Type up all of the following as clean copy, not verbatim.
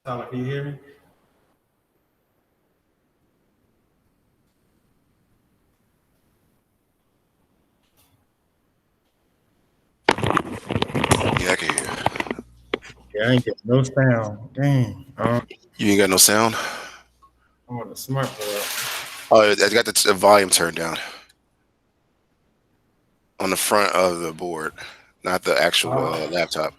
Tyler, can you hear me? Yeah, I can hear you. Yeah, I ain't getting no sound. Dang. You ain't got no sound? I'm on the smart board. Oh, I got the volume turned down on the front of the board, not the actual Oh, laptop.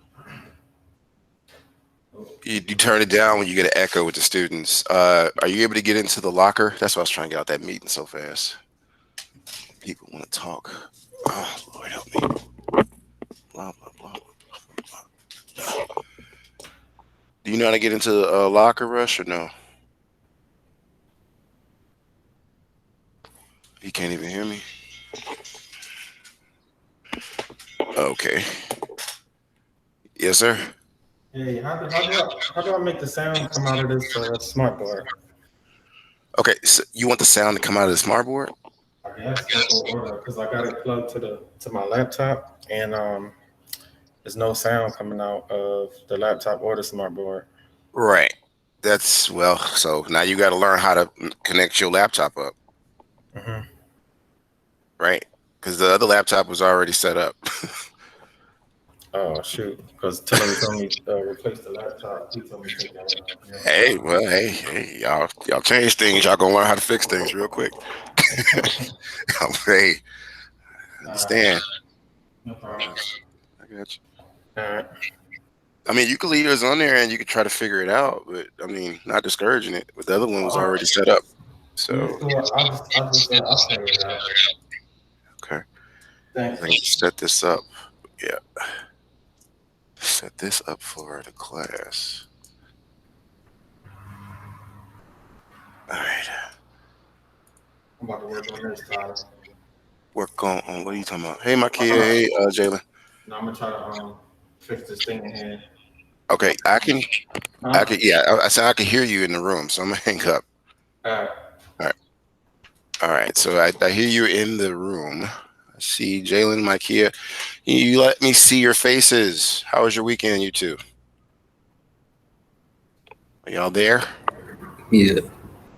You turn it down when you get an echo with the students. Are you able to get into the locker? That's why I was trying to get out that meeting so fast. People want to talk. Oh, Lord help me. Blah, blah, blah. Do you know how to get into the locker, Rush, or no? He can't even hear me. Okay. Yes, sir. hey, how do I make the sound come out of this smart board? Okay, so you want the sound to come out of the smart board? I guess so, or because I got it plugged to my laptop, and there's no sound coming out of the laptop or the smart board. Right. That's well. So now you got to learn how to connect your laptop up, Hmm. right? Because the other laptop was already set up. Oh shoot! Because Tillery told me replace the laptop. He told me to take that out. Hey, well, hey, y'all change things. Y'all gonna learn how to fix things real quick. Hey, Alright, understand? no problem. I got you. Alright. I mean, you could leave yours on there and you could try to figure it out, but I mean, not discouraging it. But the other one was Oh, already set up. yeah, So, cool. I'll figure it out. okay, Thanks. let me set this up. Yeah, set this up for the class. All right, I'm about to work on this, Tyler. work on what are you talking about? Hey, my kid. Uh, Hey, Jalen. no, I'm gonna try to fix this thing in here. Okay, I Huh? can, yeah. I said I can hear you in the room, so I'm gonna hang up. Alright. All right, all right. So I hear you in the room. I see Jalen, Micaiah. You let me see your faces. How was your weekend, you two? Are y'all there? Yeah,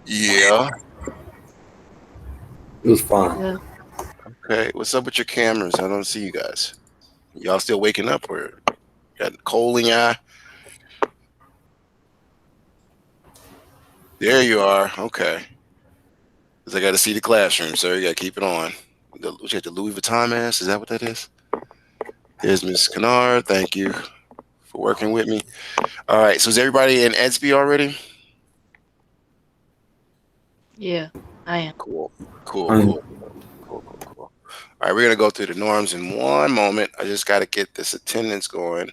Yeah. it was fine. Yeah. Okay. What's up with your cameras? I don't see you guys. Y'all still waking up or got coal in your eye? There you are. Okay. 'Cause I got to see the classroom, sir. You got to keep it on. What you got, the Louis Vuitton mask? Is that what that is? There's Miss Kennard. Thank you for working with me. All right. So is everybody in Edsby already? Yeah, I am. Cool. Cool. Um, Cool. Cool. Cool. Cool. All right. We're gonna go through the norms in one moment. I just got to get this attendance going.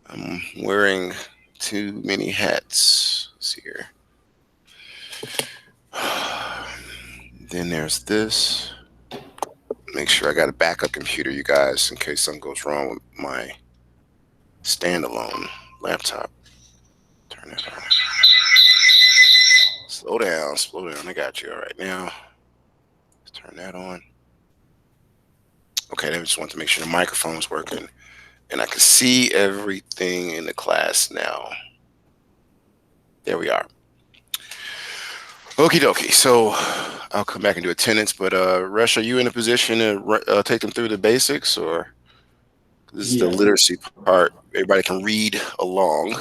I'm wearing too many hats. Let's see here. Then there's this. Make sure I got a backup computer, you guys, in case something goes wrong with my standalone laptop. Turn that on. Slow down, slow down. I got you. All right, now let's turn that on. Okay, I just want to make sure the microphone's working and I can see everything in the class now. There we are. Okie dokie. So I'll come back and do attendance, but Rush, are you in a position to take them through the basics, or this is the Yeah. literacy part? Everybody can read along.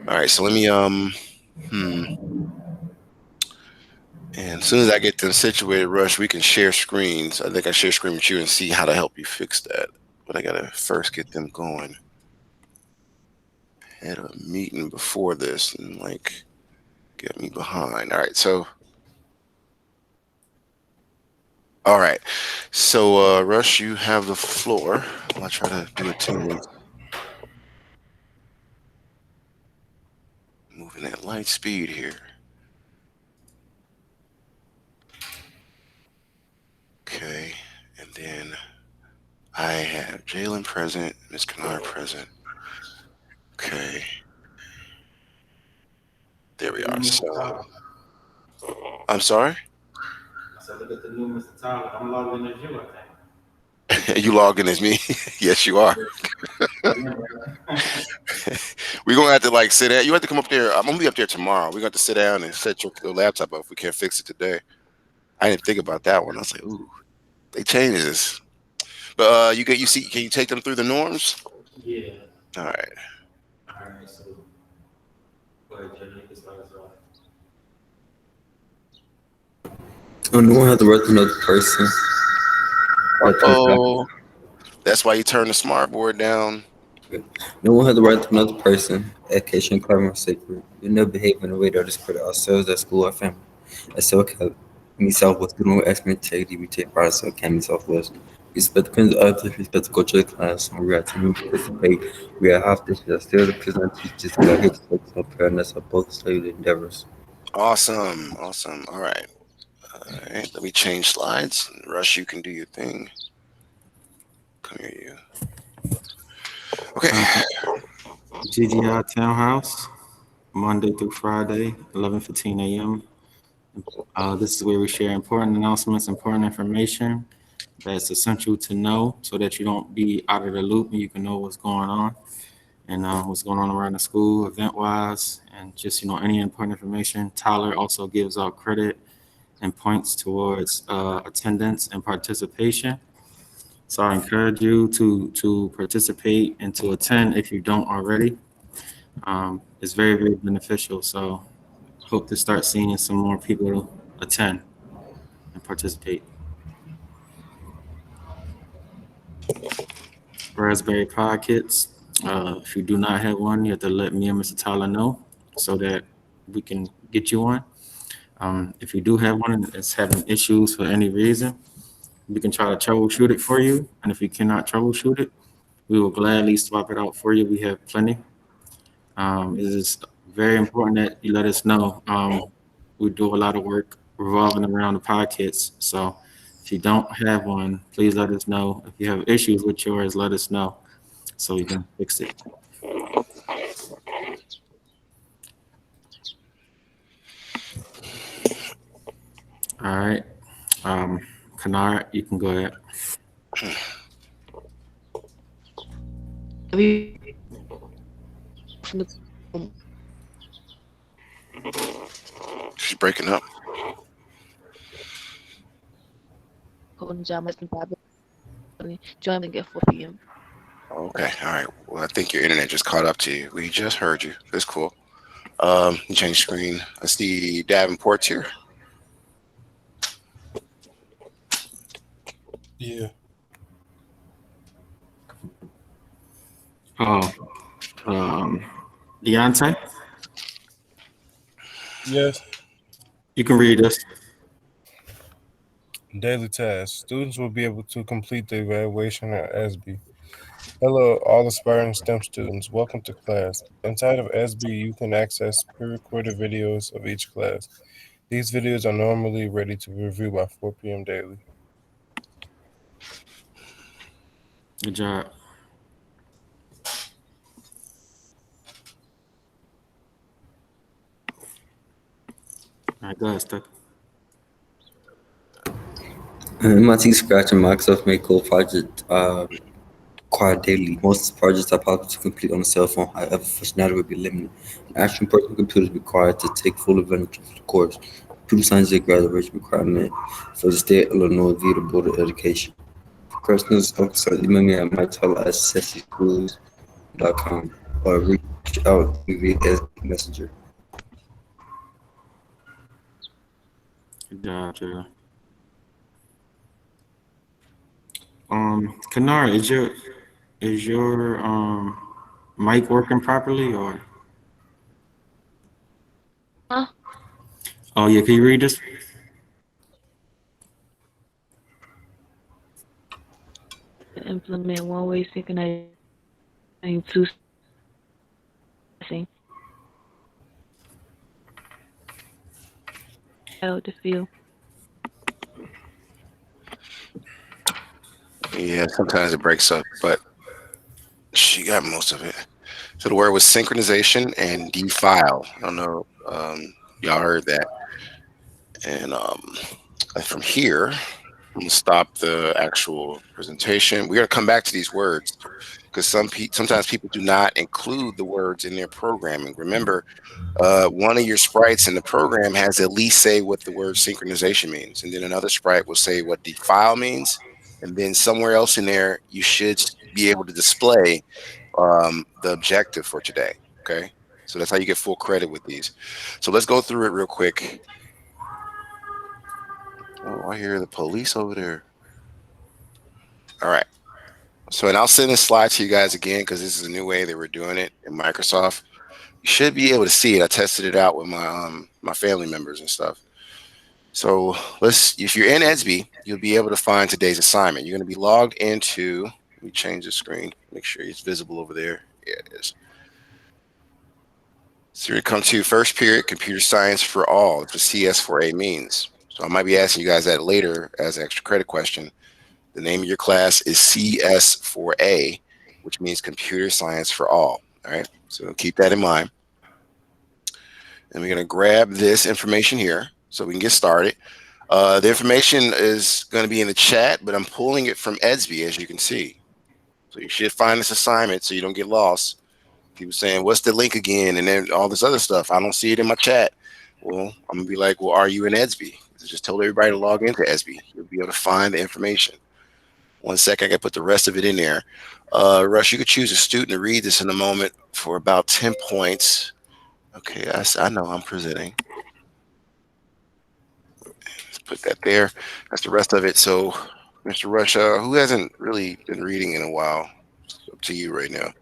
All right, so let me hmm. And as soon as I get them situated, Rush, we can share screens. I think I share screen with you and see how to help you fix that. But I gotta first get them going. Had a meeting before this and like get me behind. All right, so all right. So Rush, you have the floor. I'll try to do attendance. Moving at light speed here. Okay. And then I have Jalen present, Miss Kennard present. Okay. There we The new are. Mr. So Tyler. I'm sorry? I said, look at the new Mr. Tyler. I'm logged in as you, I You log in as me? Yes, you are. think. Yeah. We're gonna have to like sit down. You have to come up there. I'm gonna be up there tomorrow. We're gonna have to sit down and set your laptop up if we can't fix it today. I didn't think about that one. I was like, ooh, they changed this. But you see, can you take them through the norms? Yeah. All right. All right. So, go ahead, Jenny. You can start us off. No one has to work with another person. Oh, that's why you turn the smart board down. No one has the right to another person. Education and climate are sacred. We never behave in a way that discredit ourselves, our school, our family. At SoCal, me Southwest, we don't ask me integrity, we take pride in SoCal, Southwest. We respect the opinions of others, respect the culture of the class, and we are to participate. We are half this, we are still the present teachers, we are here to focus on fairness of both slavery endeavors. Awesome. Awesome. All right. All right. Let me change slides. Rush, you can do your thing. Come here, you. Okay. GGI Townhouse, Monday through Friday, 11:15 a.m. This is where we share important announcements, important information that's essential to know so that you don't be out of the loop and you can know what's going on and what's going on around the school event-wise and just, any important information. Tyler also gives out credit and points towards attendance and participation. So I encourage you to participate and to attend if you don't already. It's very, very beneficial. So hope to start seeing some more people attend and participate. Raspberry Pi kits. If you do not have one, you have to let me and Mr. Tyler know so that we can get you one. If you do have one and it's having issues for any reason, we can try to troubleshoot it for you. And if you cannot troubleshoot it, we will gladly swap it out for you. We have plenty. It is very important that you let us know. We do a lot of work revolving around the Pi kits. So if you don't have one, please let us know. If you have issues with yours, let us know so we can fix it. All right. Kanar, you can go ahead. We She's breaking up. join at 4 p.m. Okay. All right. Well, I think your internet just caught up to you. We just heard you. That's cool. You change screen. I see Davenport's here. Yeah. Oh, Deontay, Yes. you can read this. Daily tasks. Students will be able to complete the evaluation at SB. Hello, all aspiring STEM students. Welcome to class. Inside of SB, you can access pre-recorded videos of each class. These videos are normally ready to review by 4 p.m. daily. Good job. All right, go ahead, Steph. MIT Scratch and Microsoft Make Cool project required daily. Most projects are possible to complete on a cell phone, however, functionality will be limited. An actual personal computer is required to take full advantage of the course. Computer science is a graduation requirement for the state of Illinois via the Board of Education. For questions, email me at mytyler@sessyschools.com or reach out to me via Messenger. Good job, Taylor. Kanar, is your mic working properly or? Huh? Oh yeah, can you read this? Implement one-way synchronizing two out the field. Yeah, sometimes it breaks up, but she got most of it. So the word was synchronization and defile. I don't know. Y'all heard that. And from here, I'm gonna stop the actual presentation. We're gonna come back to these words. because sometimes people do not include the words in their programming. Remember, one of your sprites in the program has to at least say what the word synchronization means, and then another sprite will say what the file means, and then somewhere else in there you should be able to display the objective for today. Okay, so that's how you get full credit with these. So let's go through it real quick. Oh, I hear the police over there. All right. So, and I'll send this slide to you guys again because this is a new way that we're doing it in Microsoft. You should be able to see it. I tested it out with my family members and stuff. So if you're in ESB, you'll be able to find today's assignment. You're going to be logged into. Let me change the screen. Make sure it's visible over there. Yeah, it is. So you're going to come to first period, computer science for all. It's what CS4A means. So I might be asking you guys that later as an extra credit question. The name of your class is CS4A, which means computer science for all. All right. So keep that in mind. And we're going to grab this information here so we can get started. The information is going to be in the chat, but I'm pulling it from EDSB, as you can see. So you should find this assignment so you don't get lost. People saying, what's the link again? And then all this other stuff. I don't see it in my chat. Well, I'm going to be like, well, are you in EDSB? Just tell everybody to log into EDSB. You'll be able to find the information. 1 second, I got to put the rest of it in there. Rush, you could choose a student to read this in a moment for about 10 points. Okay, I know I'm presenting. Let's put that there. That's the rest of it. So, Mr. Rush, who hasn't really been reading in a while? It's up to you right now.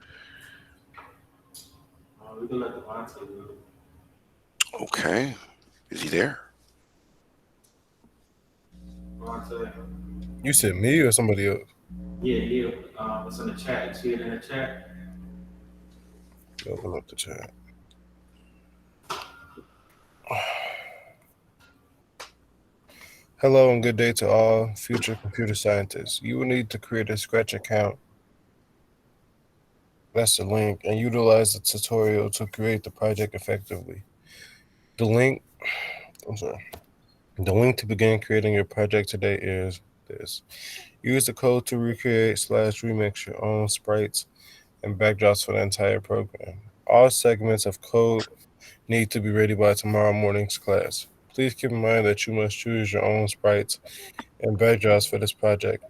We can let the Devontae read it. Okay. Is he there? Devontae. You said me or somebody else? Yeah. It's in the chat. You see it in the chat? Open up the chat. Hello and good day to all future computer scientists. You will need to create a Scratch account. That's the link, and utilize the tutorial to create the project effectively. The link to begin creating your project today is this. Use the code to recreate/remix your own sprites and backdrops for the entire program. All segments of code need to be ready by tomorrow morning's class. Please keep in mind that you must choose your own sprites and backdrops for this project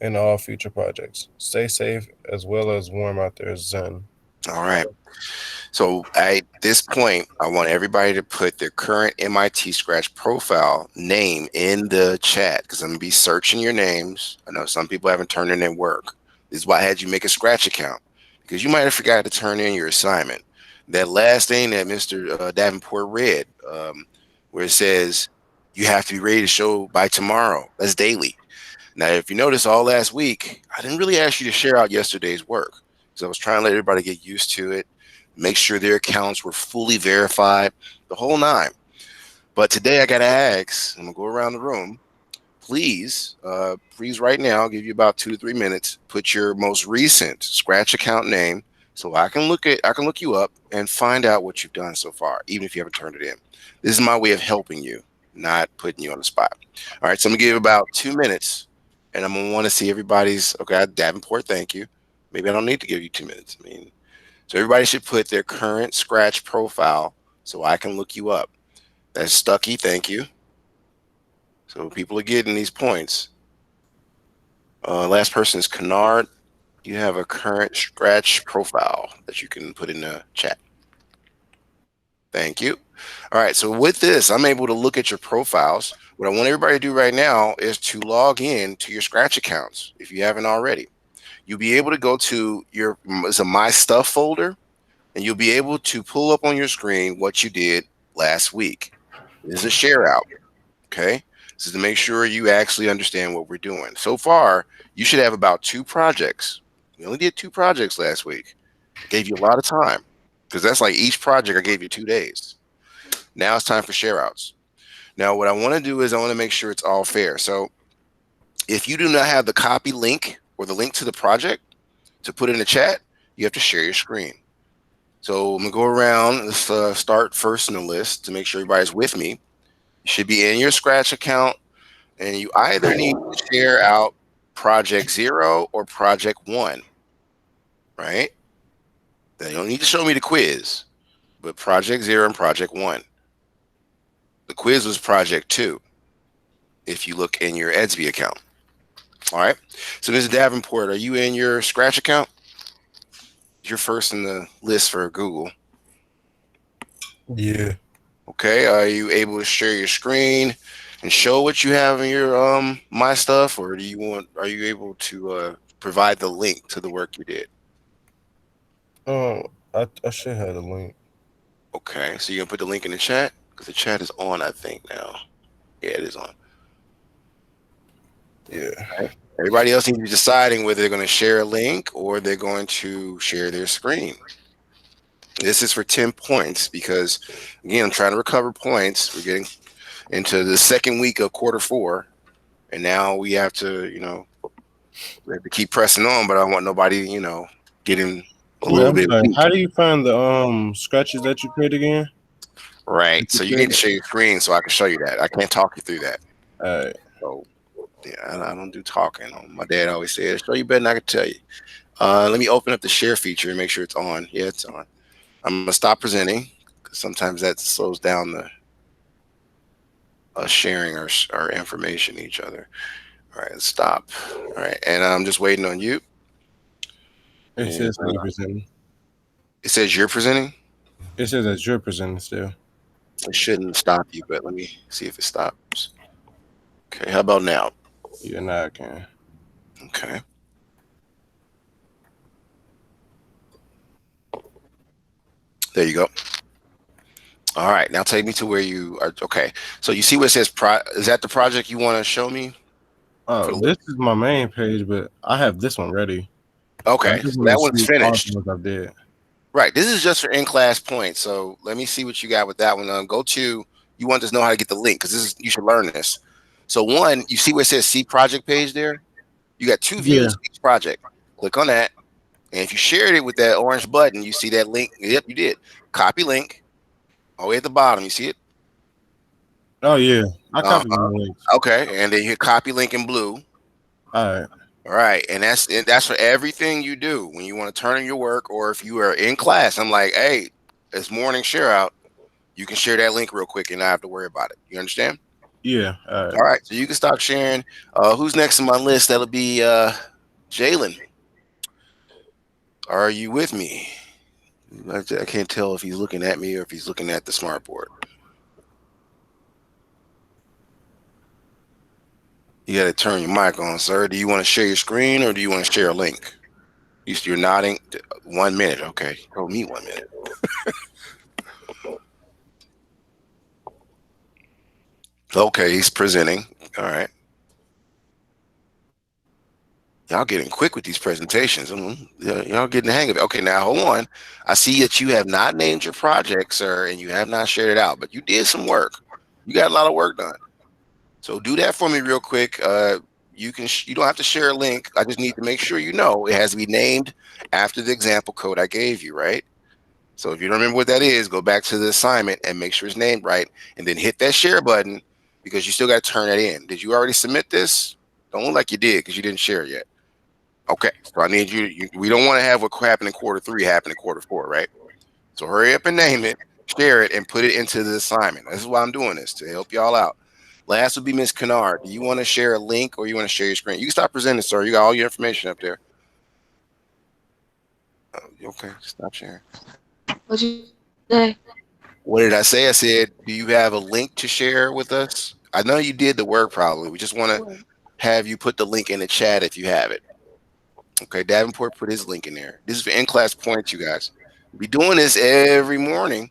and all future projects. Stay safe as well as warm out there, Zen. All right. So at this point, I want everybody to put their current MIT Scratch profile name in the chat because I'm going to be searching your names. I know some people haven't turned in their work. This is why I had you make a Scratch account because you might have forgot to turn in your assignment. That last thing that Mr. Davenport read, where it says you have to be ready to show by tomorrow. That's daily. Now, if you notice all last week, I didn't really ask you to share out yesterday's work because I was trying to let everybody get used to it, make sure their accounts were fully verified, the whole nine. But today I got to ask, I'm going to go around the room. Please right now, I'll give you about 2 to 3 minutes, put your most recent Scratch account name so I can look you up and find out what you've done so far, even if you haven't turned it in. This is my way of helping you, not putting you on the spot. All right, so I'm going to give about 2 minutes. And I'm gonna want to see everybody's. Okay, Davenport, thank you. Maybe I don't need to give you 2 minutes. I mean, so everybody should put their current Scratch profile so I can look you up. That's Stucky, thank you. So people are getting these points. Last person is Kennard. You have a current Scratch profile that you can put in the chat. Thank you. All right, so with this, I'm able to look at your profiles. What I want everybody to do right now is to log in to your Scratch accounts if you haven't already. You'll be able to go to it's a My Stuff folder, and you'll be able to pull up on your screen what you did last week. This is a share out, okay? This is to make sure you actually understand what we're doing. So far, you should have about 2 projects. We only did 2 projects last week. Gave you a lot of time because that's like each project I gave you 2 days. Now it's time for share outs. Now, what I want to do is I want to make sure it's all fair. So if you do not have the copy link or the link to the project to put in the chat, you have to share your screen. So I'm going to go around. Let's start first in the list to make sure everybody's with me. You should be in your Scratch account, and you either need to share out project 0 or project 1. right? Now, you don't need to show me the quiz, but project 0 and project 1. The quiz was project 2 if you look in your EDSB account. All right. So, Ms. Davenport, are you in your Scratch account? You're first in the list for Google. Yeah. Okay. Are you able to share your screen and show what you have in your My Stuff, or are you able to provide the link to the work you did? I should have the link. Okay. So you're gonna put the link in the chat because the chat is on, I think now. Yeah, it is on. Yeah. Right. Everybody else needs to be deciding whether they're going to share a link or they're going to share their screen. This is for 10 points because, again, I'm trying to recover points. We're getting into the second week of quarter 4, and now we have to, we have to keep pressing on. But I don't want nobody, getting a Wait, little I'm bit sorry. weak. How do you find the scratches that you create again? Right. So you need to share your screen so I can show you that. I can't talk you through that. All right. So yeah, I don't do talking. My dad always said, "Show you better than I can tell you." Let me open up the share feature and make sure it's on. Yeah, it's on. I'm gonna stop presenting because sometimes that slows down the sharing our information to each other. All right, stop. All right, and I'm just waiting on you. It says me presenting. It says you're presenting. It says that you're presenting still. It shouldn't stop you, but let me see if it stops. Okay, how about now? Yeah, now I can. Okay. There you go. All right, now take me to where you are. Okay, so you see what it says. Is that the project you want to show me? Oh, this is my main page, but I have this one ready. Okay, so that one's finished. I did. Right, this is just for in-class points. So let me see what you got with that one. Go to. You want to know how to get the link because you should learn this. So one, you see where it says "See Project" page there. You got 2 views of each project. Click on that, and if you shared it with that orange button, you see that link. Yep, you did. Copy link. All the way at the bottom, you see it? Oh yeah, I copied the link. Okay, and then you hit copy link in blue. All right, and that's for everything you do when you want to turn in your work, or if you are in class. I'm like, hey, it's morning share out. You can share that link real quick and not have to worry about it. You understand? Yeah. All right, so you can stop sharing. Who's next on my list? That'll be Jalen. Are you with me? I can't tell if he's looking at me or if he's looking at the smart board. You got to turn your mic on, sir. Do you want to share your screen or do you want to share a link? You're nodding. 1 minute. Okay. Told me 1 minute. Okay, he's presenting. All right. Y'all getting quick with these presentations. Y'all getting the hang of it. Okay, now hold on. I see that you have not named your project, sir, and you have not shared it out, but you did some work. You got a lot of work done. So do that for me real quick. You don't have to share a link. I just need to make sure you know it has to be named after the example code I gave you, right? So if you don't remember what that is, go back to the assignment and make sure it's named right, and then hit that share button because you still got to turn that in. Did you already submit this? Don't look like you did because you didn't share it yet. Okay, so I need we don't want to have what happened in quarter 3 happen in quarter 4, right? So hurry up and name it, share it, and put it into the assignment. This is why I'm doing this, to help y'all out. Last would be Ms. Kennard. Do you want to share a link or you want to share your screen? You can stop presenting, sir. You got all your information up there. Okay, stop sharing. What you say? What did I say? I said, do you have a link to share with us? I know you did the work probably. We just want to have you put the link in the chat if you have it. Okay, Davenport put his link in there. This is for in-class points, you guys. We'll be doing this every morning.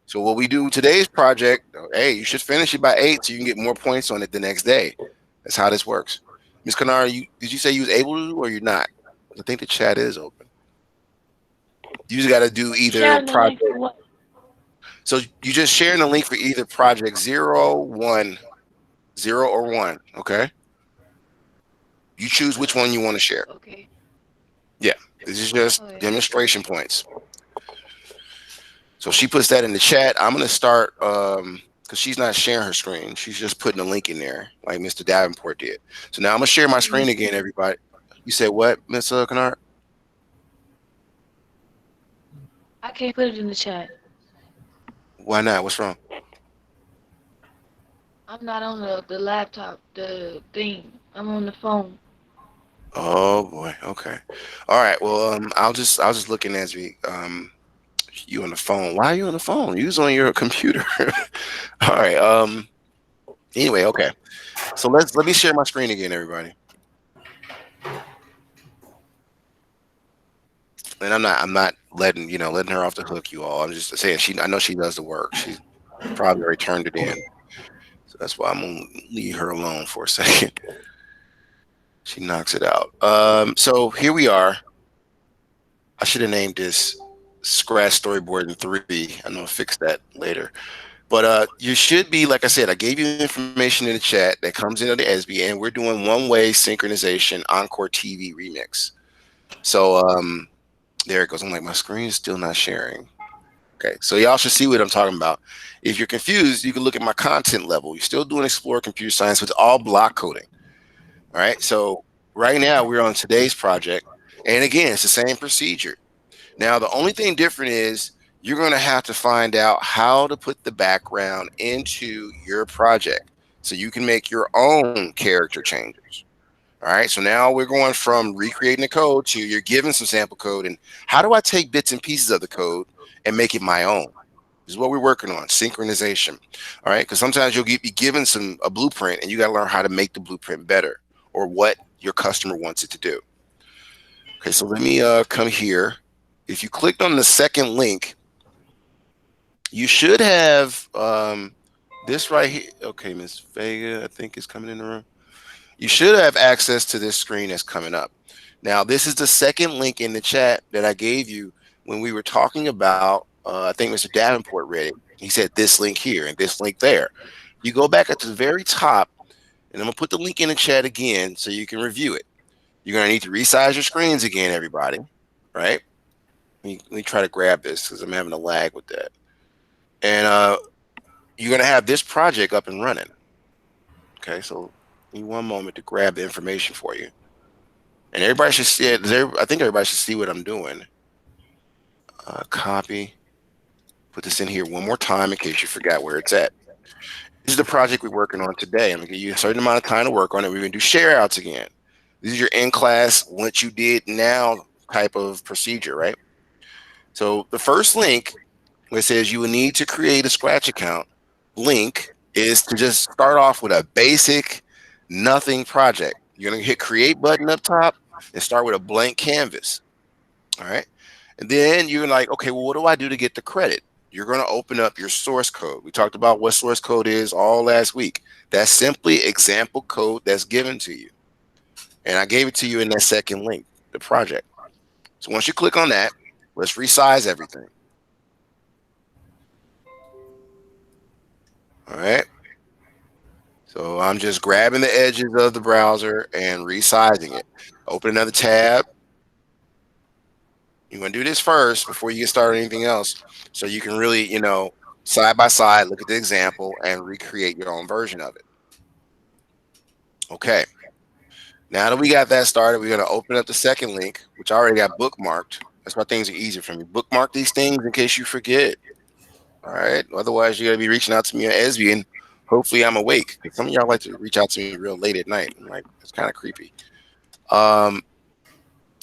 So what we do today's project, hey, you should finish it by 8 so you can get more points on it the next day. That's how this works. Ms. Kennard, did you say you was able to or you're not? I think the chat is open. You just got to do either project. So you just sharing the link for either project 0, 1, 0 or 1. Okay. You choose which one you want to share. Okay. Yeah. This is just demonstration points. So she puts that in the chat. I'm going to start because she's not sharing her screen. She's just putting a link in there like Mr. Davenport did. So now I'm going to share my screen again, everybody. You said what, Ms. Kennard? I can't put it in the chat. Why not? What's wrong? I'm not on the laptop, the thing. I'm on the phone. Oh boy. Okay. All right. Well, I'll just look in as we you on the phone. Why are you on the phone? Use on your computer. All right. Anyway, okay. So let me share my screen again, everybody. And I'm not letting her off the hook, you all. I'm just saying I know she does the work. She's probably already turned it in. So that's why I'm gonna leave her alone for a second. She knocks it out. So here we are. I should have named this Scratch Storyboard in 3. I know I'll fix that later. But you should be, like I said, I gave you information in the chat that comes into the SB, and we're doing one-way synchronization Encore TV remix. So there it goes. I'm like, my screen is still not sharing. Okay, so y'all should see what I'm talking about. If you're confused, you can look at my content level. You're still doing Explore Computer Science with all block coding. All right, so right now we're on today's project. And again, it's the same procedure. Now, the only thing different is you're going to have to find out how to put the background into your project so you can make your own character changes. All right, so now we're going from recreating the code to you're given some sample code. And how do I take bits and pieces of the code and make it my own? This is what we're working on, synchronization. All right, because sometimes you'll be given a blueprint and you got to learn how to make the blueprint better or what your customer wants it to do. Okay, so let me come here. If you clicked on the second link, you should have this right here. Okay, Miss Vega, I think is coming in the room. You should have access to this screen that's coming up. Now, this is the second link in the chat that I gave you when we were talking about, I think Mr. Davenport read it. He said this link here and this link there. You go back at the very top, and I'm going to put the link in the chat again so you can review it. You're going to need to resize your screens again, everybody, right? Let me try to grab this because I'm having a lag with that. And you're going to have this project up and running. Okay, so give me one moment to grab the information for you. And everybody should see it. I think everybody should see what I'm doing. Copy. Put this in here one more time in case you forgot where it's at. This is the project we're working on today. I'm going to give you a certain amount of time to work on it. We're going to do share outs again. This is your in-class, what you did now type of procedure, right? So the first link where it says you will need to create a Scratch account link is to just start off with a basic nothing project. You're going to hit create button up top and start with a blank canvas. All right. And then you're like, okay, well, what do I do to get the credit? You're going to open up your source code. We talked about what source code is all last week. That's simply example code that's given to you. And I gave it to you in that second link, the project. So once you click on that, let's resize everything. All right. So I'm just grabbing the edges of the browser and resizing it. Open another tab. You want to do this first before you get started on anything else, so you can really, side by side, look at the example and recreate your own version of it. Okay. Now that we got that started, we're going to open up the second link, which I already got bookmarked. That's why things are easier for me. Bookmark these things in case you forget. All right. Otherwise, you're going to be reaching out to me on SB, and hopefully I'm awake. Some of y'all like to reach out to me real late at night. I'm like, it's kind of creepy.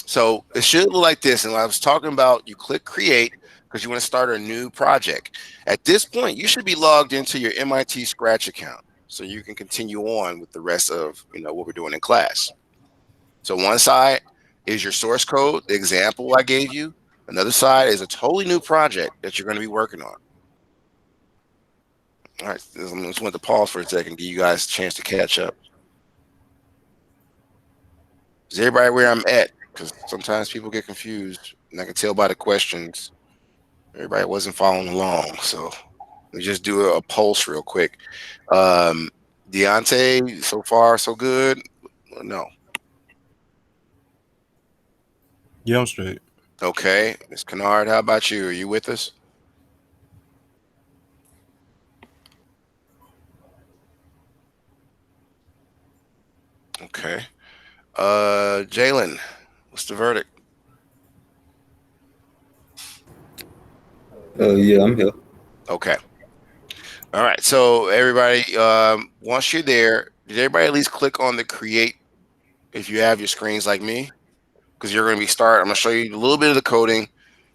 So it should look like this. And I was talking about, you click create because you want to start a new project. At this point, you should be logged into your MIT Scratch account so you can continue on with the rest of what we're doing in class. So one side is your source code, the example I gave you. Another side is a totally new project that you're going to be working on. All right, I just want to pause for a second, give you guys a chance to catch up. Is everybody where I'm at? Because sometimes people get confused, and I can tell by the questions everybody wasn't following along. So we just do a pulse real quick. Deontay, so far so good? No. Yeah, I'm straight. Okay. Ms. Kennard, how about you? Are you with us? Okay. Jalen, what's the verdict? Yeah, I'm here. Okay. All right. So everybody, once you're there, did everybody at least click on the create if you have your screens like me? Because you're going to be start. I'm going to show you a little bit of the coding,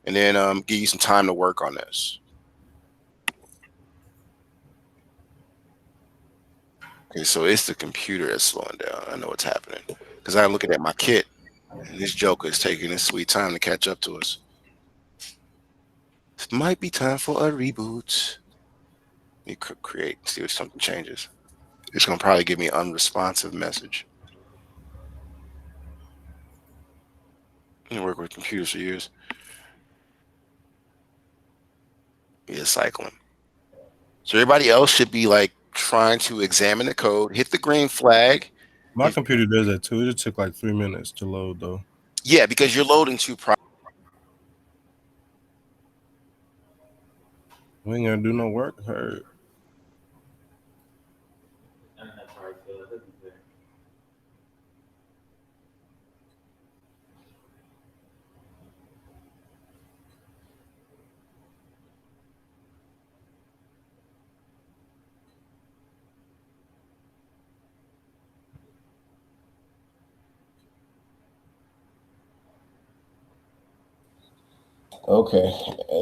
and then give you some time to work on this. Okay, so it's the computer that's slowing down. I know what's happening because I'm looking at my kit, and this joker is taking his sweet time to catch up to us. It might be time for a reboot. You could create, see if something changes. It's going to probably give me an unresponsive message. I work with computers for years. Yeah, cycling. So everybody else should be like trying to examine the code, hit the green flag. My computer does that too. It took like 3 minutes to load though. Yeah, because you're loading two We ain't gonna do no work. Heard. Okay.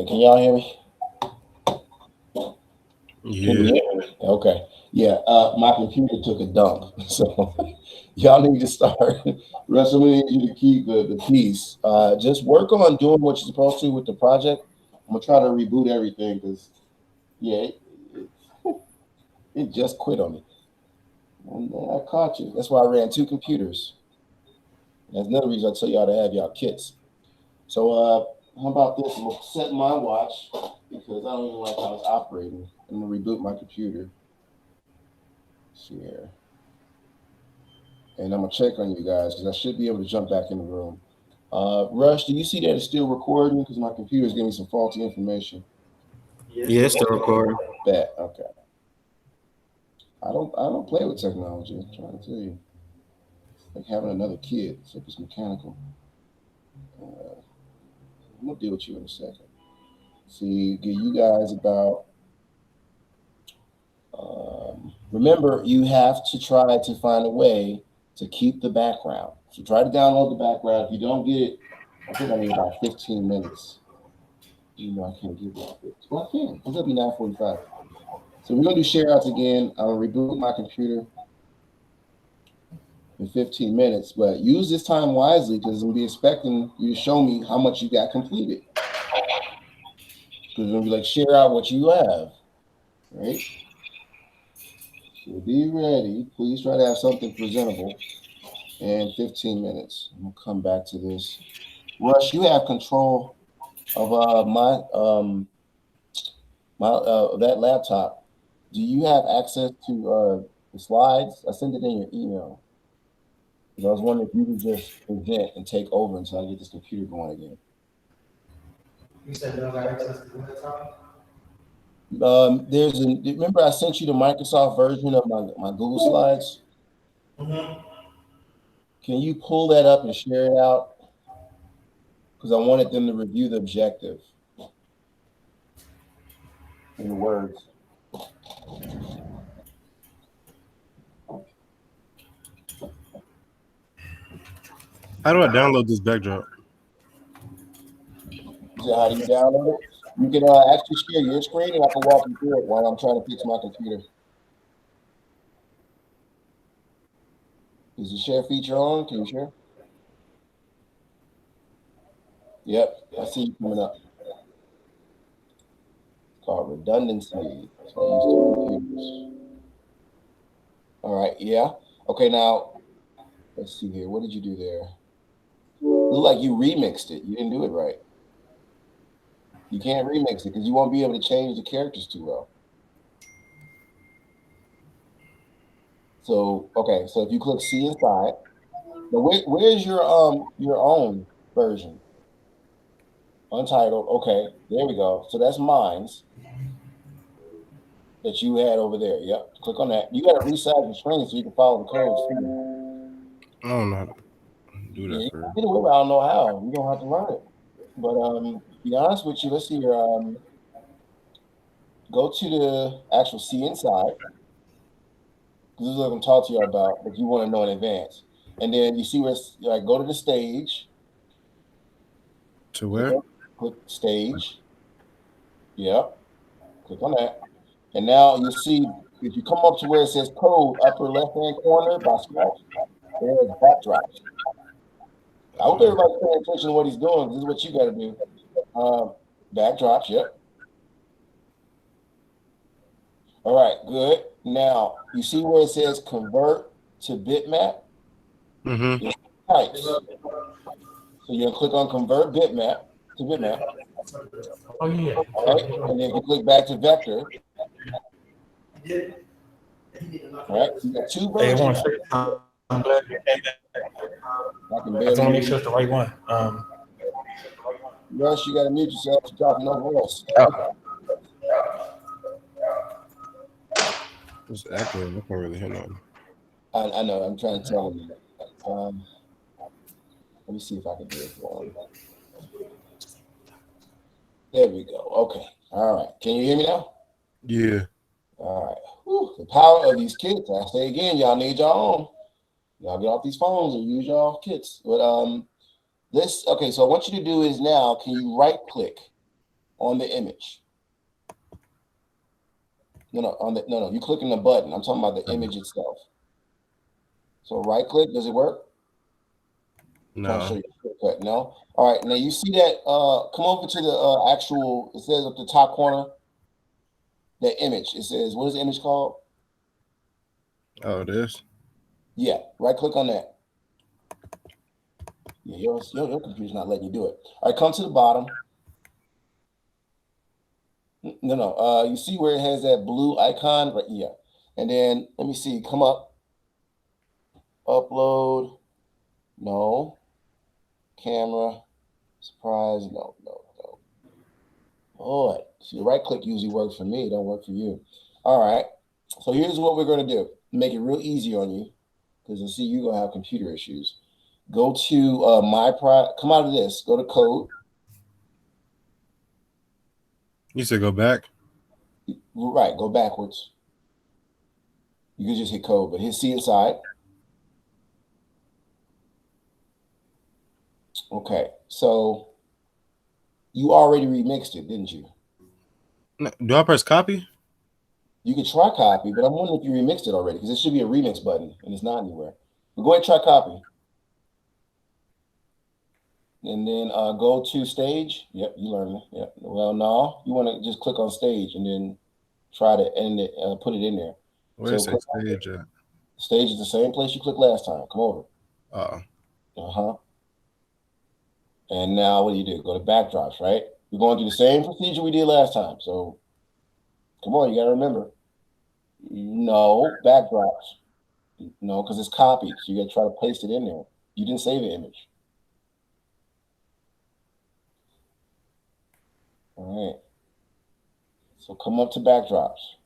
Can y'all hear me? Can you Yeah. hear me? Okay. Yeah. My computer took a dump, so y'all need to start. Russell, we need you to keep the peace. Just work on doing what you're supposed to with the project. I'm gonna try to reboot everything because yeah, it just quit on me. And I caught you. That's why I ran two computers. That's another reason I tell y'all to have y'all kits. So how about this? I'm gonna set my watch because I don't even like how it's operating. I'm gonna reboot my computer. Share. And I'm gonna check on you guys because I should be able to jump back in the room. Rush, do you see that it's still recording? Because my computer is giving me some faulty information. Yeah, it's still recording. Bet. Okay. I don't play with technology. I'm trying to tell you. It's like having another kid, except it's mechanical. I'm gonna deal with you in a second. See, give you guys about. Remember, you have to try to find a way to keep the background. So try to download the background. If you don't get it, I think I need about 15 minutes. You know, I can't give you that. Well, I can. It's up to 9:45. So we're gonna do share outs again. I'm gonna reboot my computer in 15 minutes, but use this time wisely because I'm gonna be expecting you to show me how much you got completed. Because I'm gonna be like, share out what you have, right? So be ready. Please try to have something presentable in 15 minutes. I'm gonna come back to this. Rush, you have control of my that laptop. Do you have access to the slides? I sent it in your email. Because I was wondering if you could just present and take over until I get this computer going again. You said you don't got access to the laptop? Remember I sent you the Microsoft version of my Google Slides? Mm-hmm. Can you pull that up and share it out? Because I wanted them to review the objective in the words. How do I download this backdrop? So how do you download it? You can actually share your screen and I can walk you through it while I'm trying to fix my computer. Is the share feature on? Can you share? Yep, I see you coming up. It's called redundancy. That's why I use two computers. All right, yeah. Okay, now let's see here. What did you do there? Look like you remixed it. You didn't do it right. You can't remix it because you won't be able to change the characters too well. So okay, so if you click see inside, now where's your own version? Untitled. Okay, there we go. So that's mine's that you had over there. Yep. Click on that. You got to resize your screen so you can follow the codes too. I don't know how to do Yeah, that you for can get away with it. I don't know how. You don't have to learn it. But to be honest with you, let's see here. go to the actual see inside, because this is what I'm talking to you about, but you want to know in advance. And then you see where it's like go to the stage, To click where? on click stage. Yep, click on that. And now you'll see if you come up to where it says code, upper left hand corner by scratch, there's backdrops. I hope everybody's paying attention to what he's doing. This is what you got to do. Backdrops, yep. All right, good. Now you see where it says convert to bitmap. Mm-hmm. There's types. So you're gonna click on convert bitmap to bitmap. Oh, yeah. All right, and then if you click back to vector, all right, you got two Hey, I versions. want to I'm glad you came back. I can I barely just want to hear make sure you. it's the right one. Rush, you gotta mute yourself. You're talking no voice. It's echoing. I can't really hear nothing. I know. I'm trying to tell him. Let me see if I can do it for him. There we go. Okay. All right. Can you hear me now? Yeah. All right. Whew, the power of these kits. I say again, y'all need your own. Y'all get off these phones and use your kits. But this okay. So what you to do is now, can you right click on the image? No. You click on the button. I'm talking about the image itself. So right click. Does it work? I'm trying to show No. you a shortcut. No. All right. Now you see that. Come over to the actual. It says up the top corner. The image. It says, what is the image called? Oh, this. Yeah. Right click on that. Yeah, your computer's not letting you do it. All right, come to the bottom. No. You see where it has that blue icon? Right, yeah. And then let me see. Come up. Upload. No. Camera. Surprise. No. Boy, see, right click usually works for me. It don't work for you. All right. So here's what we're going to do. Make it real easy on you, because I see you're going to have computer issues. Go to my product. Come out of this. Go to code. You said go back? Right. Go backwards. You can just hit code, but hit see inside. Okay. So you already remixed it, didn't you? No, do I press copy? You could try copy, but I'm wondering if you remixed it already, because it should be a remix button and it's not anywhere. But go ahead and try copy. And then go to stage. Yep, you learned it. Yep. Well, no, you want to just click on stage and then try to end it, put it in there. Where So is it stage at? stage is the same place you clicked last time. Come over. Oh. And now what do? Go to backdrops, right? We're going through the same procedure we did last time. So come on, you got to remember. No, backdrops. No, because it's copied. So you got to try to paste it in there. You didn't save the image. All right. So come up to backdrops.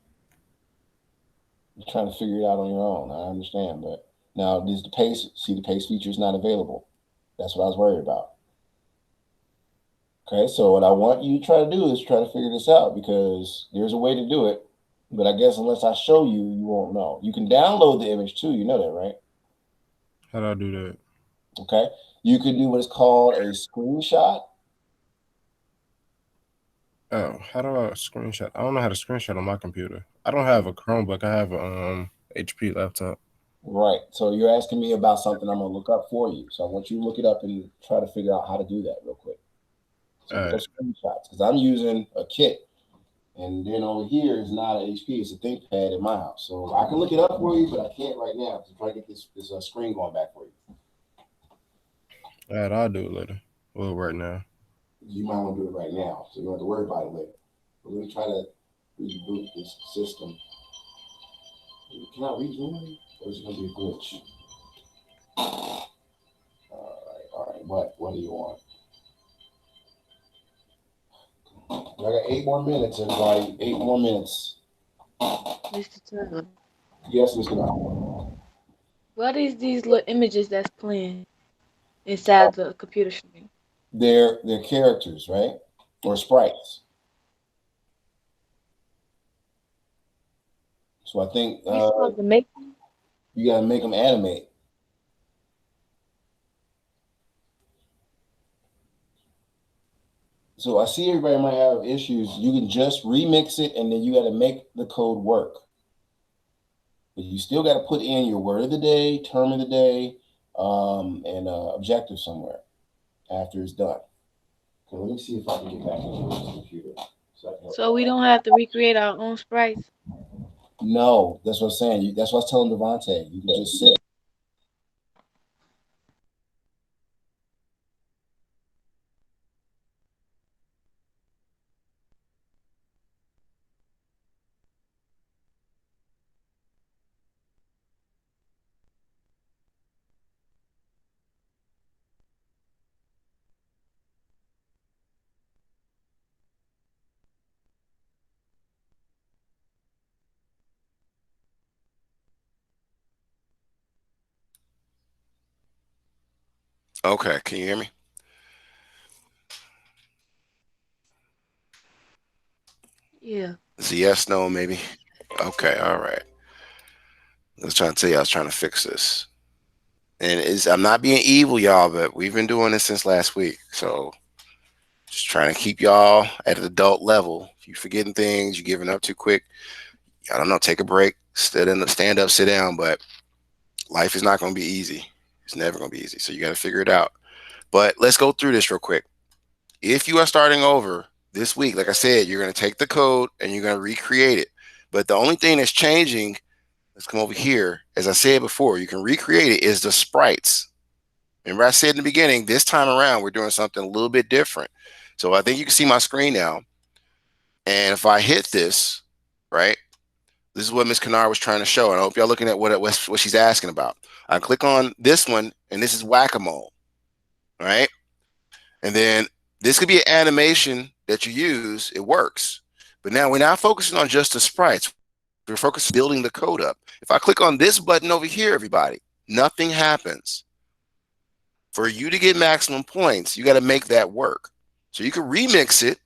You're trying to figure it out on your own. I understand, but now the paste. See, the paste feature is not available. That's what I was worried about. Okay, so what I want you to try to do is try to figure this out, because there's a way to do it, but I guess unless I show you, you won't know. You can download the image too. You know that, right? How do I do that? Okay, you could do what is called a screenshot. Oh, how do I screenshot? I don't know how to screenshot on my computer. I don't have a Chromebook. I have a HP laptop. Right. So you're asking me about something I'm gonna look up for you. So I want you to look it up and try to figure out how to do that real quick. So look up screenshots, because I'm using a kit, and then over here is not an HP. It's a ThinkPad in my house. So I can look it up for you, but I can't right now to try to get this screen going back for you. All right, I'll do it later. Well, right now. You might want to do it right now, so you don't have to worry about it later. But let me try to reboot this system. Can I rejoin, or is it gonna be a glitch? All right. What do you want? I got 8 more minutes, everybody. 8 more minutes. Mr. Taylor, Yes, Mr. Knopf. what is these little images that's playing inside the computer screen? They're characters, right? Or sprites. So I think We supposed to make them? you got to make them animate. So I see everybody might have issues. You can just remix it, and then you got to make the code work. But you still got to put in your word of the day, term of the day, and objective somewhere after it's done. Okay, let me see if I can get back into this computer. So we don't have to recreate our own sprites? No, that's what I'm saying. That's what I was telling Devontae. You can just sit. Okay, can you hear me? Yeah. Is it yes, no, maybe? Okay, all right. I was trying to tell you I was trying to fix this. And I'm not being evil, y'all, but we've been doing this since last week. So just trying to keep y'all at an adult level. If you're forgetting things, you're giving up too quick, I don't know, take a break, stand up, sit down. But life is not going to be easy. It's never going to be easy. So you got to figure it out. But let's go through this real quick. If you are starting over this week, like I said, you're going to take the code and you're going to recreate it. But the only thing that's changing, let's come over here. As I said before, you can recreate it, is the sprites. Remember I said in the beginning, this time around, we're doing something a little bit different. So I think you can see my screen now. And if I hit this, right, this is what Ms. Kennard was trying to show. And I hope y'all looking at what she's asking about. I click on this one, and this is whack-a-mole, right? And then this could be an animation that you use. It works. But now we're not focusing on just the sprites. We're focused on building the code up. If I click on this button over here, everybody, nothing happens. For you to get maximum points, you got to make that work. So you can remix it.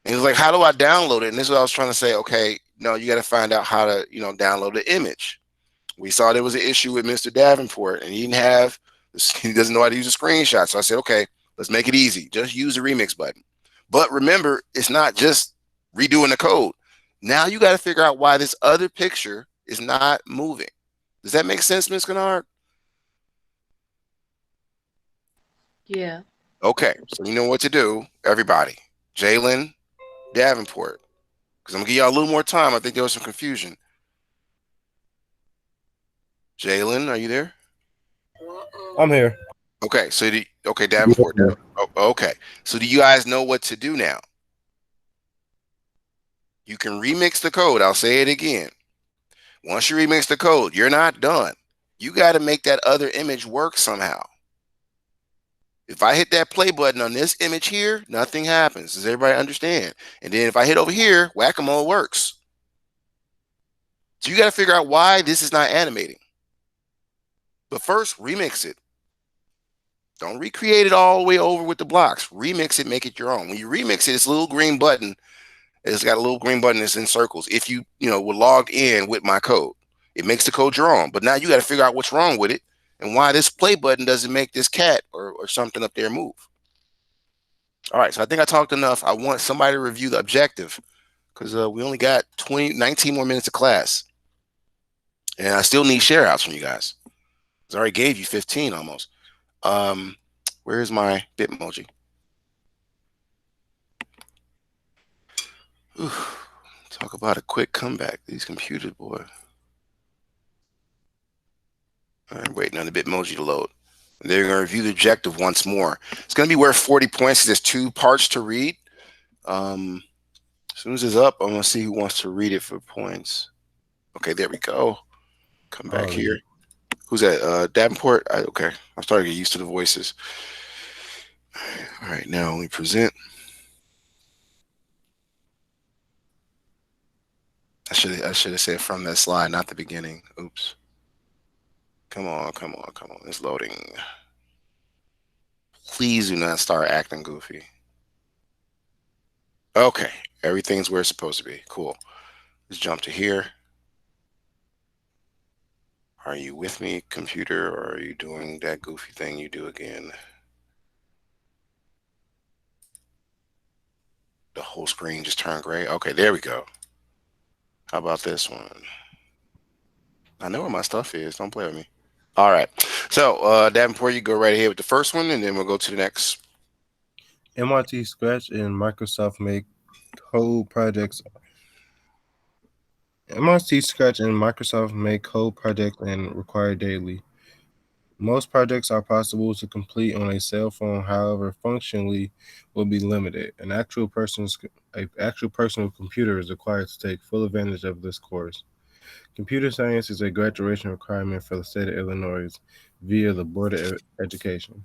And it's like, how do I download it? And this is what I was trying to say. Okay, no, you got to find out how to, download the image. We saw there was an issue with Mr. Davenport, and he doesn't know how to use a screenshot. So I said, okay, let's make it easy. Just use the remix button. But remember, it's not just redoing the code. Now you got to figure out why this other picture is not moving. Does that make sense, Ms. Kennard? Yeah. Okay, so you know what to do, everybody. Jalen Davenport, because I'm gonna give y'all a little more time. I think there was some confusion. Jalen, are you there? I'm here. Okay, so Davenport. Yeah. Okay, so do you guys know what to do now? You can remix the code. I'll say it again. Once you remix the code, you're not done. You got to make that other image work somehow. If I hit that play button on this image here, nothing happens. Does everybody understand? And then if I hit over here, whack-a-mole works. So you got to figure out why this is not animating. But first, remix it. Don't recreate it all the way over with the blocks. Remix it, make it your own. When you remix it, it's a little green button. It's got a little green button that's in circles. If you, were logged in with my code, it makes the code your own. But now you got to figure out what's wrong with it and why this play button doesn't make this cat or something up there move. All right, so I think I talked enough. I want somebody to review the objective because we only got 19 more minutes of class. And I still need share outs from you guys. I already gave you 15 almost. Where's my Bitmoji? Ooh, talk about a quick comeback. These computers, boy. All right, waiting on the Bitmoji to load. They're going to review the objective once more. It's going to be worth 40 points. There's 2 parts to read. As soon as it's up, I'm going to see who wants to read it for points. Okay, there we go. Come back here. Who's that? Davenport? Okay, I'm starting to get used to the voices. All right, now let me present. I should have said from that slide, not the beginning. Oops. Come on. It's loading. Please do not start acting goofy. Okay, everything's where it's supposed to be. Cool. Let's jump to here. Are you with me, computer, or are you doing that goofy thing you do again? The whole screen just turned gray. Okay, there we go. How about this one? I know where my stuff is. Don't play with me. All right. So, Davenport, you go right ahead with the first one, and then we'll go to the next. MIT Scratch and Microsoft make code projects. MIT Scratch and Microsoft make code projects and require daily. Most projects are possible to complete on a cell phone, however, functionally will be limited. An actual personal computer is required to take full advantage of this course. Computer science is a graduation requirement for the state of Illinois via the Board of Education.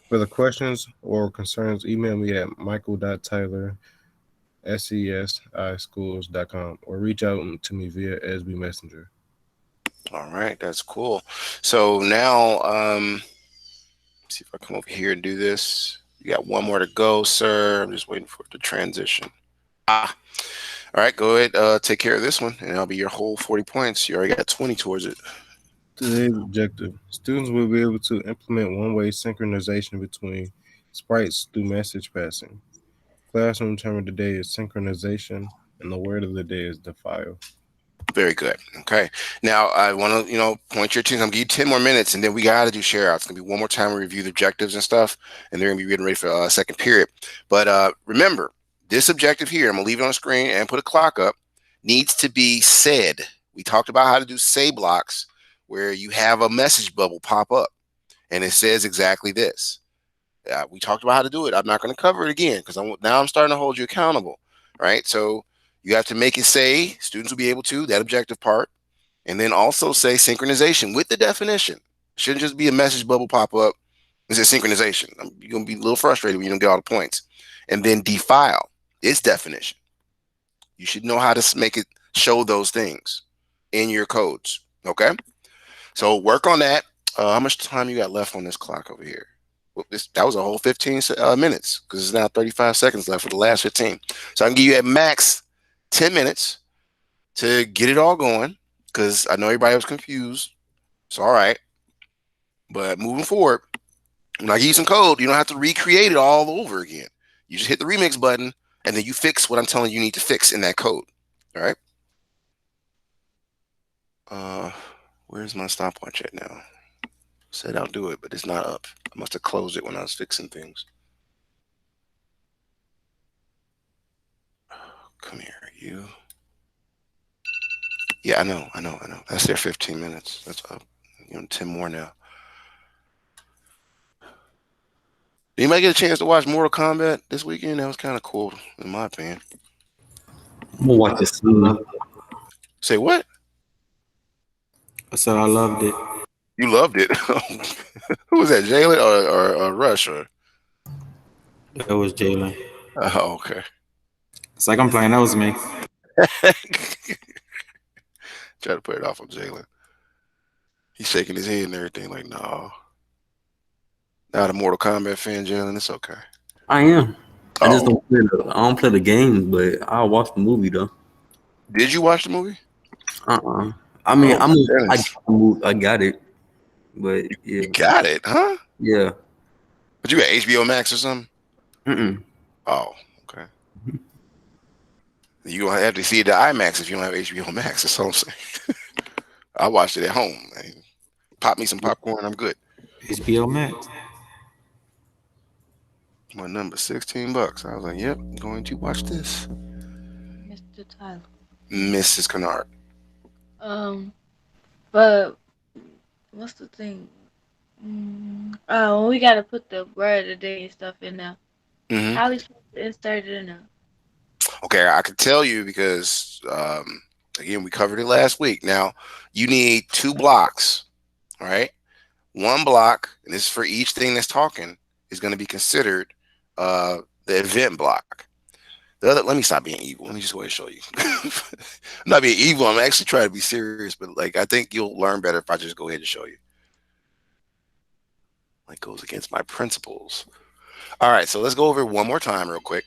For the questions or concerns, email me at michael.tyler@csischools.com or reach out to me via SB Messenger. All right, that's cool. So now, see if I come over here and do this. You got one more to go, sir. I'm just waiting for it to transition. All right, go ahead, take care of this one, and that'll be your whole 40 points. You already got 20 towards it. Today's objective: students will be able to implement one-way synchronization between sprites through message passing. Classroom term of the day is synchronization, and the word of the day is defile. Very good. Okay. Now I want to, point your attention. I'm gonna give you 10 more minutes, and then we got to do share outs. It's gonna be one more time we review the objectives and stuff, and they're gonna be getting ready for a second period. But remember, this objective here, I'm gonna leave it on the screen and put a clock up. Needs to be said. We talked about how to do say blocks, where you have a message bubble pop up, and it says exactly this. We talked about how to do it. I'm not going to cover it again because now I'm starting to hold you accountable, right? So you have to make it say, students will be able to, that objective part, and then also say synchronization with the definition. It shouldn't just be a message bubble pop up. It says synchronization. You're going to be a little frustrated when you don't get all the points. And then defile, its definition. You should know how to make it show those things in your codes, okay? So work on that. How much time you got left on this clock over here? Well, that was a whole 15 minutes because it's now 35 seconds left for the last 15. So I can give you at max 10 minutes to get it all going because I know everybody was confused. It's all right. But moving forward, when I give you some code, you don't have to recreate it all over again. You just hit the remix button and then you fix what I'm telling you need to fix in that code. All right. Where's my stopwatch at now? Said I'll do it, but it's not up. I must have closed it when I was fixing things. Come here, you. Yeah, I know. That's their 15 minutes. That's up. 10 more now. Anybody get a chance to watch Mortal Kombat this weekend? That was kind of cool, in my opinion. I'm gonna watch this soon. Say what? I said I loved it. You loved it. Who was that, Jalen or Rush? Or? That was Jalen. Oh, okay. It's like I'm playing. That was me. Try to put it off on Jalen. He's shaking his head and everything like, no. Not a Mortal Kombat fan, Jalen. It's okay. I am. I just don't play I don't play the games, but I'll watch the movie though. Did you watch the movie? I mean, I got it, but yeah. You got it, huh? Yeah. But you got HBO Max or something? Oh, okay. You don't have to see it at IMAX if you don't have HBO Max. That's all I'm saying. I watched it at home. Man. Pop me some popcorn. I'm good. HBO Max. My number $16. I was like, yep, I'm going to watch this. Mr. Tyler. Mrs. Kennard. But what's the thing? We gotta put the word of the day and stuff in there. Mm-hmm. How we supposed to insert it in there? Okay, I can tell you because again, we covered it last week. Now you need 2 blocks, all right? 1 block, and this is for each thing that's talking, is going to be considered the event block. The other, let me stop being evil. Let me just go ahead and show you. I'm not being evil. I'm actually trying to be serious, but I think you'll learn better if I just go ahead and show you. Like goes against my principles. All right, so let's go over it one more time real quick.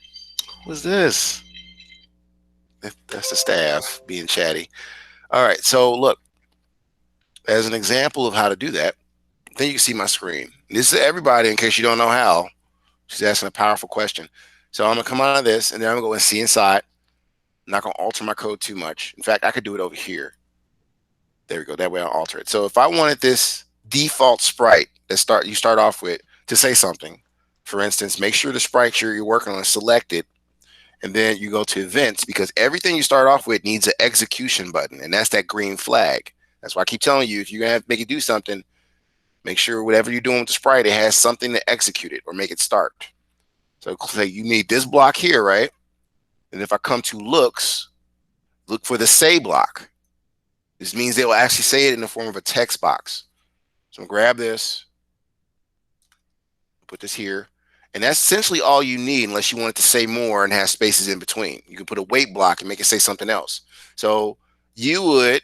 What's this? That's the staff being chatty. All right, so look. as an example of how to do that, then you can see my screen. This is everybody in case you don't know how. She's asking a powerful question. So I'm gonna come out of this and then I'm gonna go and see inside. I'm not gonna alter my code too much. In fact, I could do it over here. There we go. That way I'll alter it. So if I wanted this default sprite that you start off with to say something, for instance, make sure the sprite you're working on is selected, and then you go to events because everything you start off with needs an execution button, and that's that green flag. That's why I keep telling you, if you're gonna have to make it do something, make sure whatever you're doing with the sprite, it has something to execute it or make it start. So say you need this block here, right? And if I come to looks, look for the say block. This means they will actually say it in the form of a text box. So grab this, put this here, and that's essentially all you need unless you want it to say more and have spaces in between. You can put a wait block and make it say something else. So you would,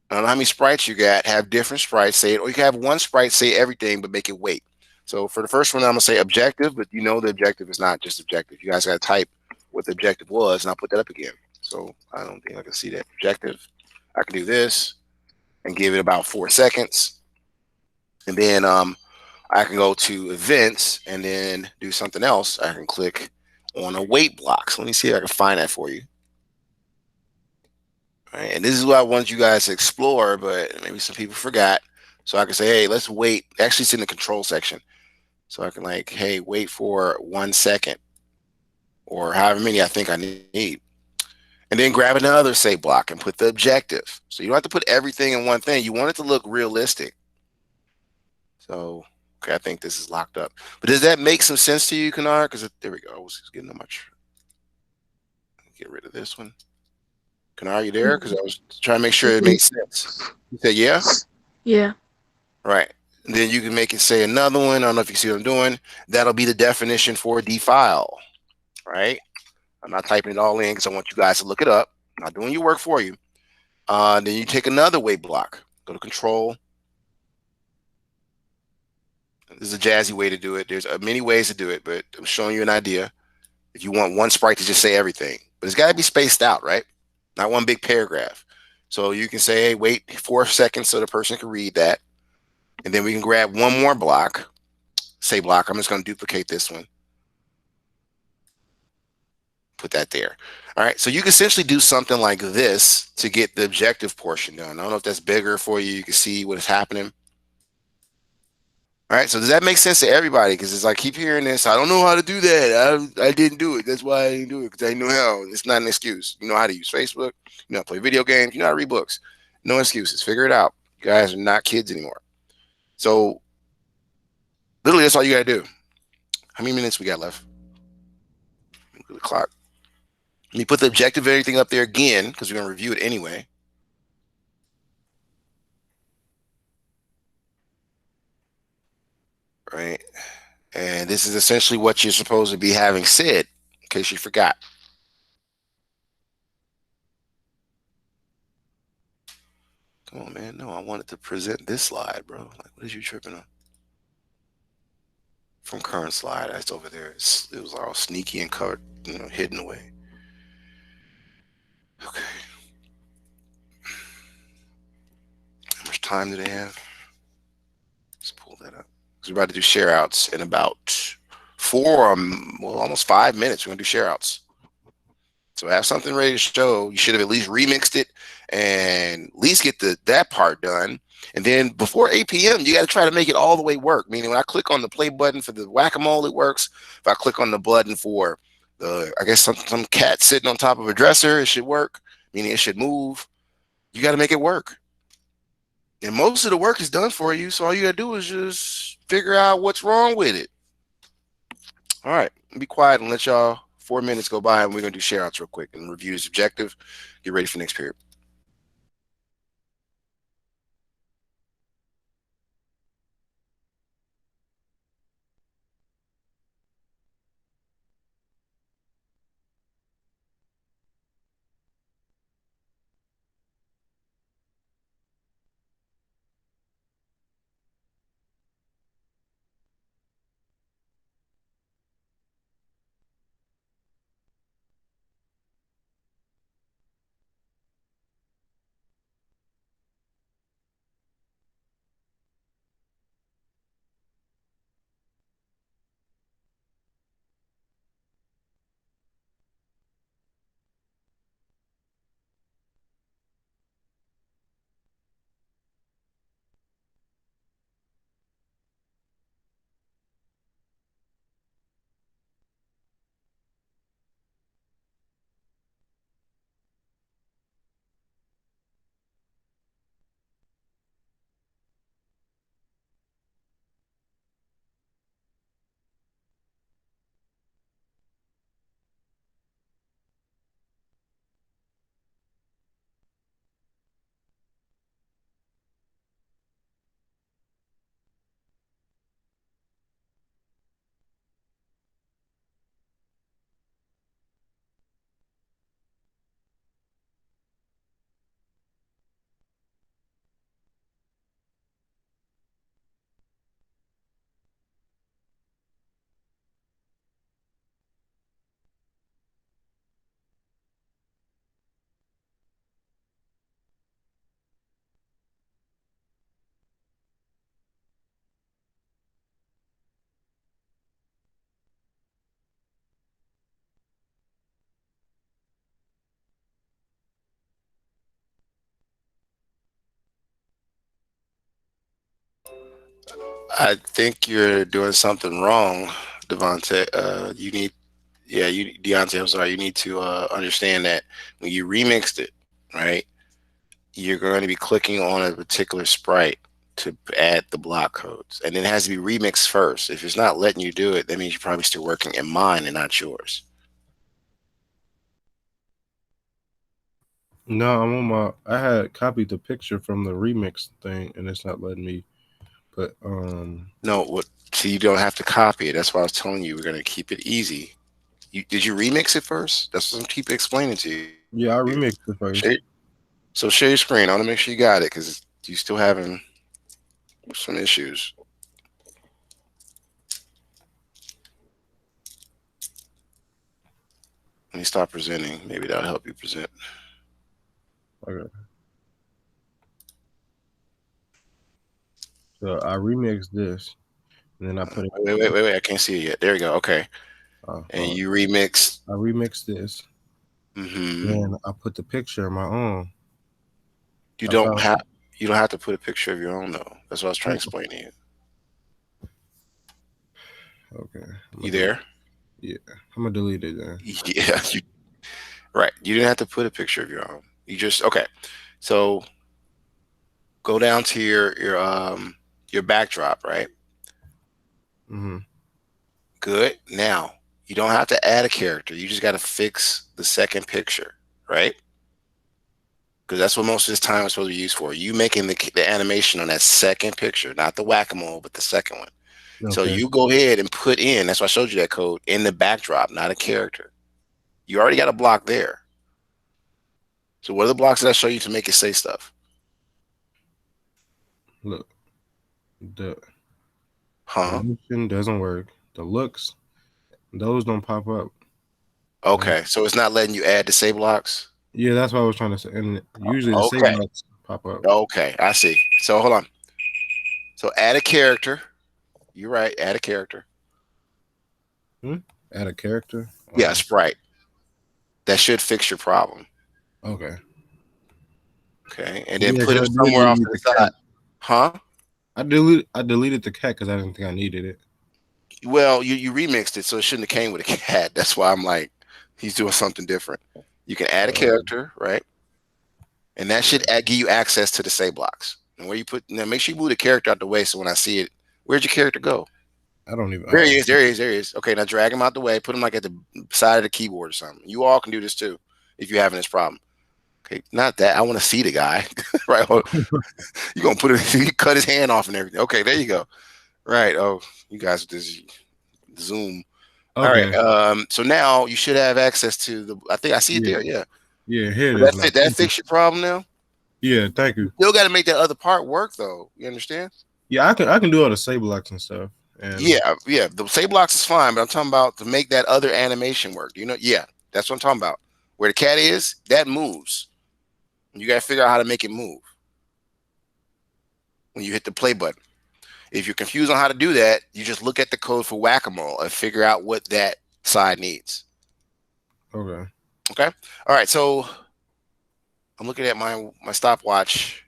I don't know how many sprites you got, have different sprites say it, or you can have one sprite say everything but make it wait. So for the first one, I'm gonna say objective, but you know the objective is not just objective. You guys gotta type what the objective was, and I'll put that up again. So I don't think I can see that objective. I can do this and give it about 4 seconds. And then I can go to events and then do something else. I can click on a wait block. So let me see if I can find that for you. All right, and this is what I want you guys to explore, but maybe some people forgot. So I can say, hey, let's wait. Actually, it's in the control section. So I can like, hey, wait for 1 second or however many I think I need. And then grab another say block and put the objective. So you don't have to put everything in one thing. You want it to look realistic. So, okay, I think this is locked up. But does that make some sense to you, Kanar? Because there we go. I was getting too much. Get rid of this one. Kanar, you there? Because I was trying to make sure it made sense. You said, yeah? Yeah. Right. And then you can make it say another one. I don't know if you see what I'm doing. That'll be the definition for defile. Right? I'm not typing it all in because I want you guys to look it up. I'm not doing your work for you. Then you take another wait block. Go to control. This is a jazzy way to do it. There's many ways to do it, but I'm showing you an idea. If you want one sprite to just say everything, but it's got to be spaced out, right? Not one big paragraph. So you can say, hey, wait 4 seconds so the person can read that. And then we can grab one more block, say block. I'm just going to duplicate this one. Put that there. All right. So you can essentially do something like this to get the objective portion done. I don't know if that's bigger for you. You can see what is happening. All right. So does that make sense to everybody? Because it's like, keep hearing this. I don't know how to do that. I didn't do it. That's why I didn't do it. Because I didn't know how. It's not an excuse. You know how to use Facebook. You know how to play video games. You know how to read books. No excuses. Figure it out. You guys are not kids anymore. So literally, that's all you got to do. How many minutes we got left? Look at the clock. Let me put the objective of everything up there again because we're going to review it anyway. Right. And this is essentially what you're supposed to be having said, in case you forgot. Come on, man. No, I wanted to present this slide, bro. Like, what is you tripping on? From current slide, that's over there. It was all sneaky and covered, hidden away. Okay. How much time do they have? Let's pull that up. We're about to do share outs in about almost 5 minutes. We're gonna do share outs. So have something ready to show. You should have at least remixed it and at least get that part done. And then before 8 p.m., you got to try to make it all the way work. Meaning when I click on the play button for the whack-a-mole, it works. If I click on the button for I guess some cat sitting on top of a dresser, it should work. Meaning it should move. You got to make it work. And most of the work is done for you. So all you got to do is just figure out what's wrong with it. All right, be quiet and let y'all 4 minutes go by, and we're gonna do share outs real quick and review this objective. Get ready for next period. I think you're doing something wrong, Devontae. You need, yeah, you, Deontay. I'm sorry. You need to understand that when you remixed it, right? You're going to be clicking on a particular sprite to add the block codes, and it has to be remixed first. If it's not letting you do it, that means you're probably still working in mine and not yours. No, I'm on my. I had copied the picture from the remix thing, and it's not letting me put. No, what? See, you don't have to copy it. That's why I was telling you we're going to keep it easy. Did you remix it first? That's what I'm keep explaining to you. Yeah, I remixed it first. So share your screen. I want to make sure you got it because you still having some issues. Let me stop presenting. Maybe that'll help you present. Okay. So I remixed this, and then I put it. Wait. I can't see it yet. There you go. Okay. And you remixed. I remixed this. Mm-hmm. And I put the picture of my own. You don't have to put a picture of your own though. That's what I was trying to explain to you. Okay. You there? Yeah. I'm gonna delete it then. Yeah. Right. You didn't have to put a picture of your own. You just okay. So go down to your backdrop, right? Mm-hmm. Good. Now you don't have to add a character. You just got to fix the second picture, right? Because that's what most of this time is supposed to be used for. You making the animation on that second picture, not the whack-a-mole, but the second one. Okay. So you go ahead and put in, that's why I showed you that code, in the backdrop, not a character. You already got a block there. So what are the blocks that I show you to make it say stuff? Look. The motion doesn't work. The looks, those don't pop up. Okay, so it's not letting you add the say blocks? Yeah, that's what I was trying to say. And usually the say blocks pop up. Okay, I see. So hold on. So add a character. You're right. Add a character. Add a character? Yeah, sprite. That should fix your problem. Okay. Okay, and then put it somewhere off to the side. Huh? I deleted the cat because I didn't think I needed it. Well, you remixed it, so it shouldn't have came with a cat. That's why I'm like, he's doing something different. You can add a character, right? And that should give you access to the say blocks. And where you put now, make sure you move the character out the way so when I see it, where'd your character go? I don't even. There he is. There he is. There he is. Okay, now drag him out the way. Put him like at the side of the keyboard or something. You all can do this too if you're having this problem. Okay, not that. I want to see the guy. Right? You're gonna put it. You cut his hand off and everything. Okay, there you go. Right. Oh, you guys with this Zoom. Okay. All right. So now you should have access to the. I think I see it there. Yeah. Yeah. Here it is. That fix your problem now. Yeah. Thank you. Still got to make that other part work though. You understand? Yeah, I can do all the say blocks and stuff. And yeah. The say blocks is fine, but I'm talking about to make that other animation work. You know? Yeah, that's what I'm talking about. Where the cat is, that moves. You got to figure out how to make it move when you hit the play button. If you're confused on how to do that, you just look at the code for whack-a-mole and figure out what that side needs. Okay. Okay. All right. So I'm looking at my stopwatch,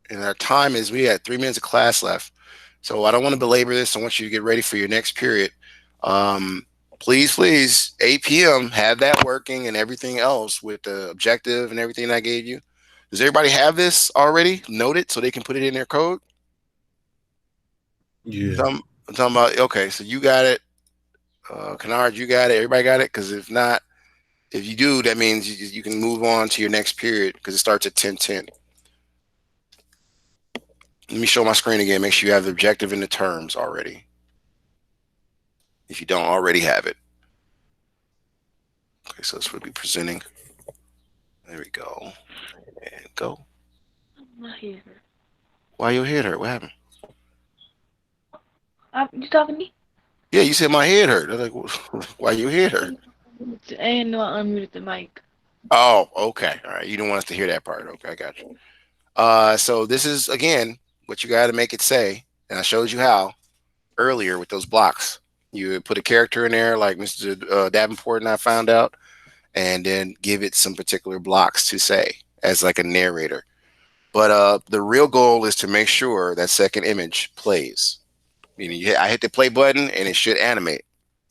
and our time is we had 3 minutes of class left. So I don't want to belabor this. I want you to get ready for your next period. Please, 8 p.m. have that working and everything else with the objective and everything I gave you. Does everybody have this already noted so they can put it in their code? Yeah. I'm talking about, okay, so you got it. Kennard, you got it. Everybody got it? Because if not, if you do, that means you can move on to your next period because it starts at 10:10. Let me show my screen again. Make sure you have the objective in the terms already. If you don't already have it. Okay, so this would be presenting. There we go. And go. My head hurt. Why your head hurt? What happened? You talking to me? Yeah, you said my head hurt. I was like, why your head hurt? I didn't know I unmuted the mic. Oh, okay. All right. You don't want us to hear that part. Okay, I got you. So this is, again, what you got to make it say. And I showed you how earlier with those blocks. You put a character in there like Mr. Davenport and I found out, and then give it some particular blocks to say as like a narrator. But the real goal is to make sure that second image plays. Meaning I hit the play button and it should animate.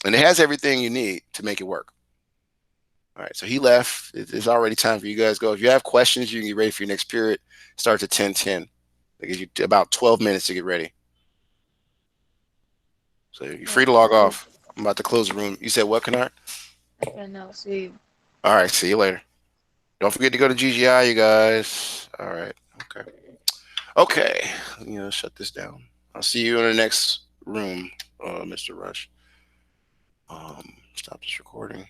And it has everything you need to make it work. All right, so he left. It's already time for you guys to go. If you have questions, you can get ready for your next period. Starts at 10:10. They give you about 12 minutes to get ready. So you're free to log off. I'm about to close the room. You said what, Kennard? And I'll see you. All right, see you later. Don't forget to go to GGI, you guys. All right, okay. Okay, shut this down. I'll see you in the next room, Mr. Rush. Stop this recording.